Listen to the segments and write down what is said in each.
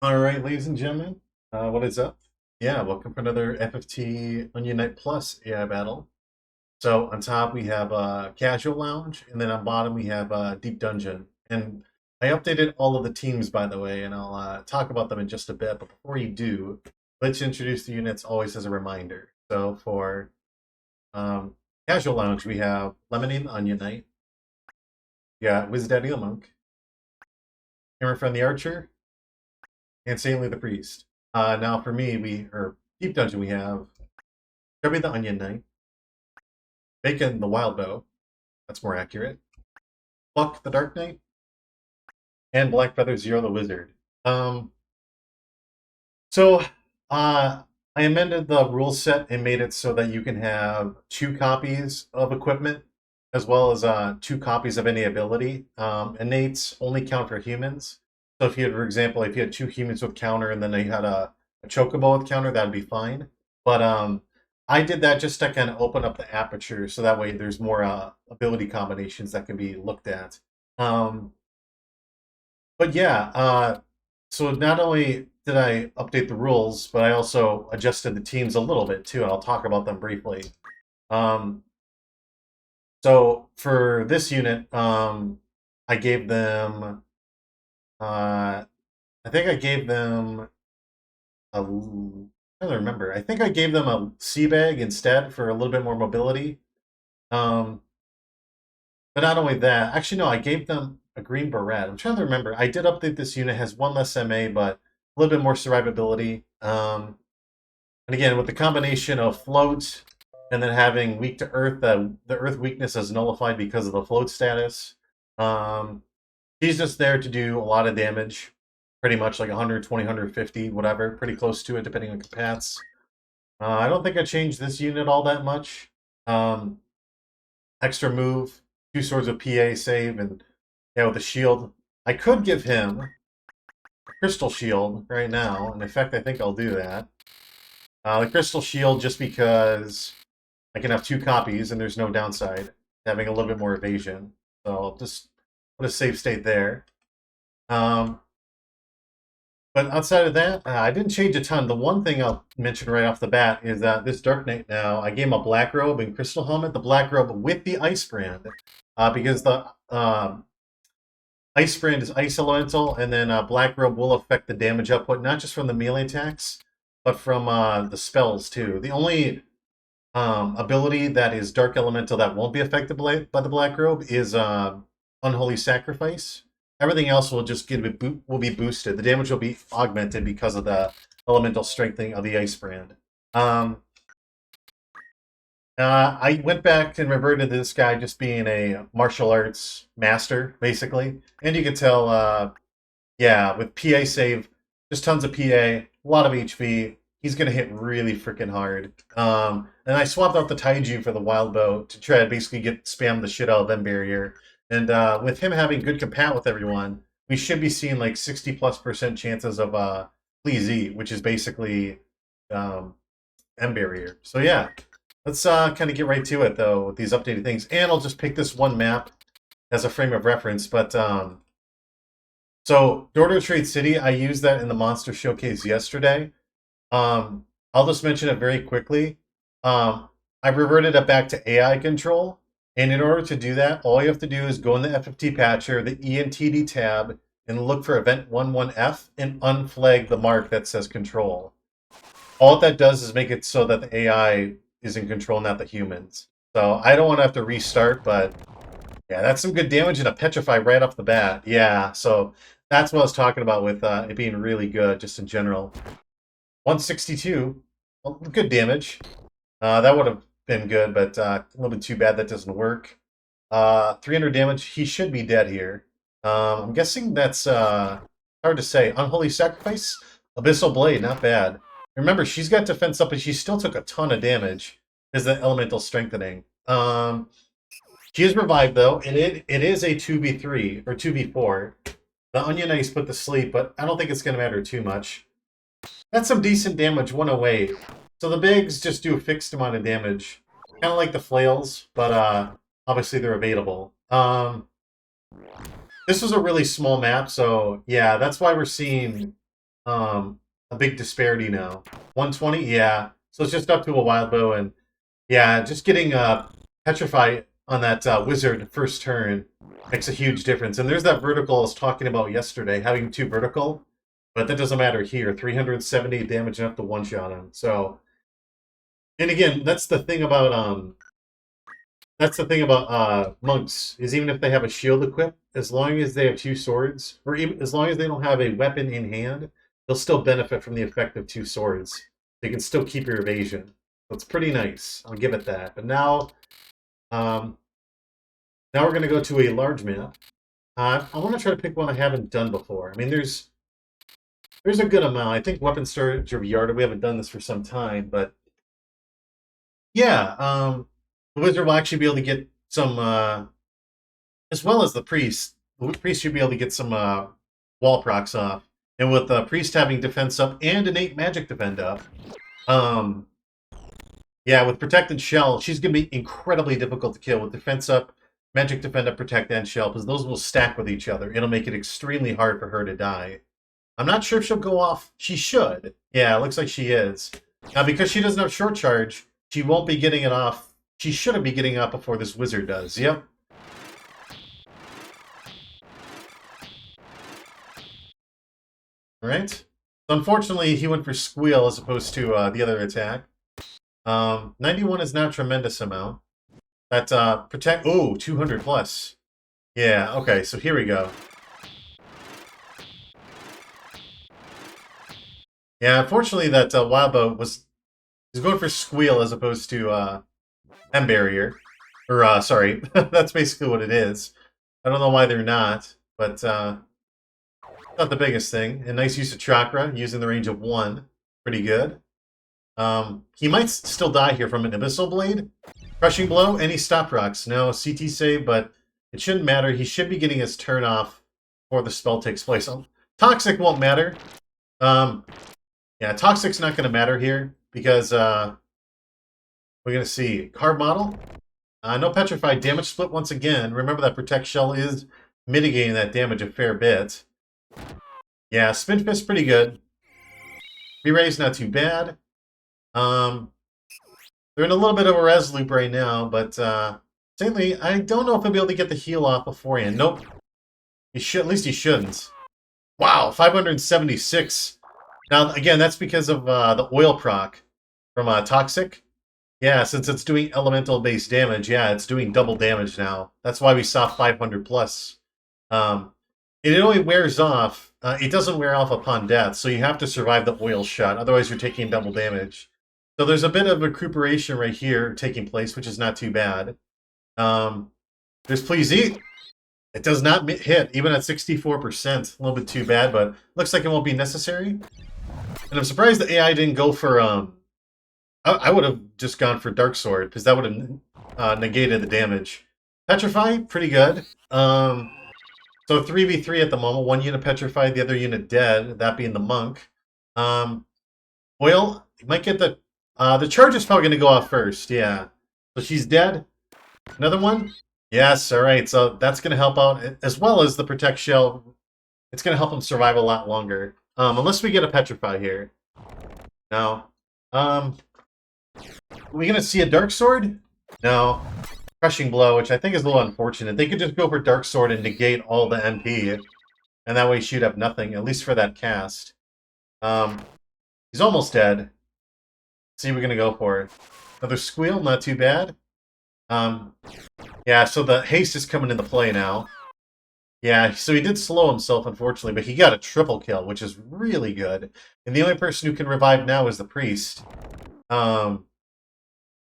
All right, ladies and gentlemen, what is up? Yeah, welcome for another FFT Unite Plus AI battle. So on top we have Casual Lounge, and then on bottom we have Deep Dungeon. And I updated all of the teams, by the way, and I'll talk about them in just a bit. But before you do, let's introduce the units always as a reminder. So for um, Casual Lounge, we have Lemonade the Onion Knight, we got Wiz Daddy the Monk, Hammer Friend the Archer, and Saintly the Priest. Now for me, Deep Dungeon, we have Chubby the Onion Knight, Bacon the Wild Bow, that's more accurate, Buck the Dark Knight, and Black Feather Zero the Wizard. Um, so I amended the rule set and made it so that you can have 2 copies of equipment as well as 2 copies of any ability. Innates only count for humans. So if you had, for example, if you had 2 humans with counter and then you had a chocobo with counter, that'd be fine. But I did that just to kind of open up the aperture so that way there's more ability combinations that can be looked at. Um, but yeah, so not only did I update the rules, but I also adjusted the teams a little bit too, and I'll talk about them briefly. Um, so for this unit, I gave them, I think I gave them a, I don't remember. I think I gave them a sea bag instead for a little bit more mobility. Um, but not only that, actually no, I gave them a green beret. I'm trying to remember. I did update this unit, has 1 less MA, but a little bit more survivability. And again, with the combination of float and then having weak to earth, the earth weakness is nullified because of the float status. He's just there to do a lot of damage, pretty much like 120, 150, whatever, pretty close to it, depending on compats. I don't think I changed this unit all that much. Extra move, 2 swords of PA save, and yeah, with a shield. I could give him a crystal shield right now, and in fact, I think I'll do that. The crystal shield just because I can have 2 copies and there's no downside to having a little bit more evasion. So I'll just put a safe state there. But outside of that, I didn't change a ton. The one thing I'll mention right off the bat is that this Dark Knight now, I gave him a Black Robe and Crystal Helmet, the Black Robe with the Ice Brand, because the Ice Brand is Ice Elemental, and then Black Robe will affect the damage output, not just from the melee attacks, but from the spells too. The only ability that is Dark Elemental that won't be affected by the Black Robe is Unholy Sacrifice. Everything else will just will be boosted. The damage will be augmented because of the elemental strengthening of the Ice Brand. I went back and reverted to this guy just being a martial arts master, basically. And you can tell, yeah, with PA save, just tons of PA, a lot of HV. He's going to hit really freaking hard. And I swapped out the Taiju for the Wild Bow to try to basically spam the shit out of them barrier. And with him having good compat with everyone, we should be seeing like 60+% chances of Please, which is basically M barrier. So yeah, let's kind of get right to it though with these updated things. And I'll just pick this one map as a frame of reference. But so Dordo Trade City, I used that in the monster showcase yesterday. I'll just mention it very quickly. I reverted it back to AI control. And in order to do that, all you have to do is go in the FFT patcher, the ENTD tab, and look for event 11F and unflag the mark that says control. All that does is make it so that the AI is in control, not the humans. So I don't want to have to restart, but yeah, that's some good damage and a petrify right off the bat. Yeah, so that's what I was talking about with it being really good, just in general. 162, well, good damage. That would have been good, but a little bit too bad that doesn't work. 300 damage. He should be dead here. I'm guessing that's hard to say. Unholy Sacrifice, Abyssal Blade, not bad. Remember, she's got defense up, but she still took a ton of damage. Is the Elemental Strengthening. She is revived though, and it is a 2v3 or 2v4. The Onion Ice put to sleep, but I don't think it's going to matter too much. That's some decent damage, 108. So the bigs just do a fixed amount of damage. Kind of like the flails, but obviously they're evadable. This was a really small map, so yeah, that's why we're seeing a big disparity now. 120, yeah. So it's just up to a wild bow, and yeah, just getting Petrify on that wizard first turn makes a huge difference. And there's that vertical I was talking about yesterday, having 2 vertical, but that doesn't matter here. 370 damage enough to one-shot him. So, and again, that's the thing about monks, is even if they have a shield equipped, as long as they have 2 swords, or even as long as they don't have a weapon in hand, they'll still benefit from the effect of 2 swords. You can still keep your evasion. So it's pretty nice. I'll give it that. But now, now we're going to go to a large map. I want to try to pick one I haven't done before. I mean, there's a good amount. I think Weapon Storage of Yarda, we haven't done this for some time, but yeah, the wizard will actually be able to get some, as well as the priest. The priest should be able to get some wall procs off. And with the priest having defense up and innate magic defend up, yeah, with protected shell, she's going to be incredibly difficult to kill with defense up, magic defend up, protect, and shell, because those will stack with each other. It'll make it extremely hard for her to die. I'm not sure if she'll go off. She should. Yeah, it looks like she is. Now, because she doesn't have short charge, she won't be getting it off. She shouldn't be getting up before this wizard does. Yep. Alright. So unfortunately, he went for Squeal as opposed to the other attack. 91 is not a tremendous amount. That, protect... Oh, 200 plus. Yeah, okay, so here we go. Yeah, unfortunately that wild bow was going for Squeal as opposed to M barrier. Or, sorry, that's basically what it is. I don't know why they're not, but not the biggest thing. A nice use of chakra, using the range of 1. Pretty good. He might still die here from an Abyssal Blade. Crushing Blow, any stop rocks. No, CT save, but it shouldn't matter. He should be getting his turn off before the spell takes place. Toxic won't matter. Yeah, Toxic's not going to matter here, because we're going to see Carve model. No Petrified, damage split once again. Remember that Protect Shell is mitigating that damage a fair bit. Yeah, Spin Fist pretty good. Reraise not too bad. They're in a little bit of a res loop right now, but certainly I don't know if I'll be able to get the heal off beforehand. Nope. He should, at least he shouldn't. Wow, 576. Now, again, that's because of the oil proc from Toxic. Yeah, since it's doing elemental-based damage, yeah, it's doing double damage now. That's why we saw 500 plus. It only wears off. It doesn't wear off upon death, so you have to survive the oil shot. Otherwise, you're taking double damage. So there's a bit of recuperation right here taking place, which is not too bad. There's Please Eat. It does not hit, even at 64%. A little bit too bad, but looks like it won't be necessary. And I'm surprised the AI didn't go for... I would have just gone for Dark Sword, because that would have negated the damage. Petrify, pretty good. So 3v3 at the moment. 1 unit petrified, the other unit dead, that being the monk. Oil, you might get the charge is probably going to go off first, yeah. So she's dead. Another one? Yes, alright, so that's going to help out, as well as the Protect Shell. It's going to help him survive a lot longer. Unless we get a Petrify here. No. Are we going to see a Dark Sword? No. Crushing Blow, which I think is a little unfortunate. They could just go for Dark Sword and negate all the MP. And that way shoot up nothing, at least for that cast. He's almost dead. Let's see what we're going to go for. Another Squeal, not too bad. Yeah, so the Haste is coming into play now. Yeah, so he did slow himself, unfortunately, but he got a triple kill, which is really good. And the only person who can revive now is the Priest. Yeah,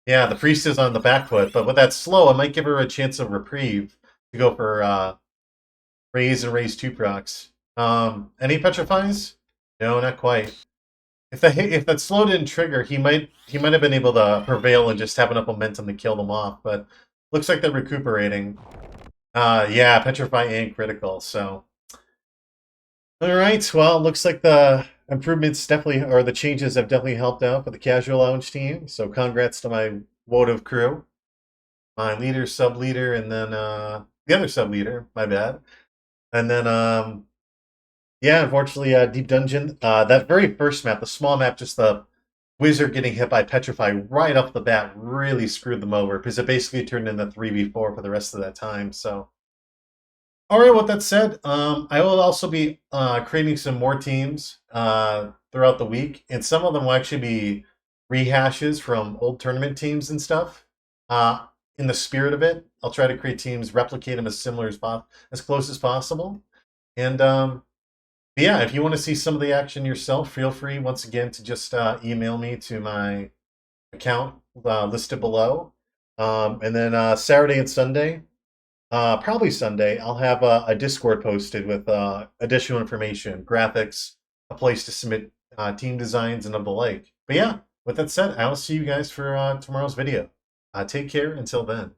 the Priest is on the back foot, but with that slow, I might give her a chance of reprieve to go for Raise and Raise 2 procs. Any Petrifies? No, not quite. If that slow didn't trigger, he might have been able to prevail and just have enough momentum to kill them off, but looks like they're recuperating. Yeah, Petrify and critical, so. Alright, well, looks like the improvements definitely, or the changes have definitely helped out for the CasualLounge team, so congrats to my votive crew. My leader, sub-leader, and then the other sub-leader, my bad. And then, Yeah, unfortunately, Deep Dungeon, that very first map, the small map, just the wizard getting hit by Petrify right off the bat really screwed them over because it basically turned into 3v4 for the rest of that time. So, all right, with that said, I will also be creating some more teams throughout the week, and some of them will actually be rehashes from old tournament teams and stuff. In the spirit of it, I'll try to create teams, replicate them as similar as close as possible. And yeah, if you want to see some of the action yourself, feel free once again to just email me to my account listed below. And then Saturday and Sunday, probably Sunday, I'll have a Discord posted with additional information, graphics, a place to submit team designs, and of the like. But yeah, with that said, I'll see you guys for tomorrow's video. Take care until then.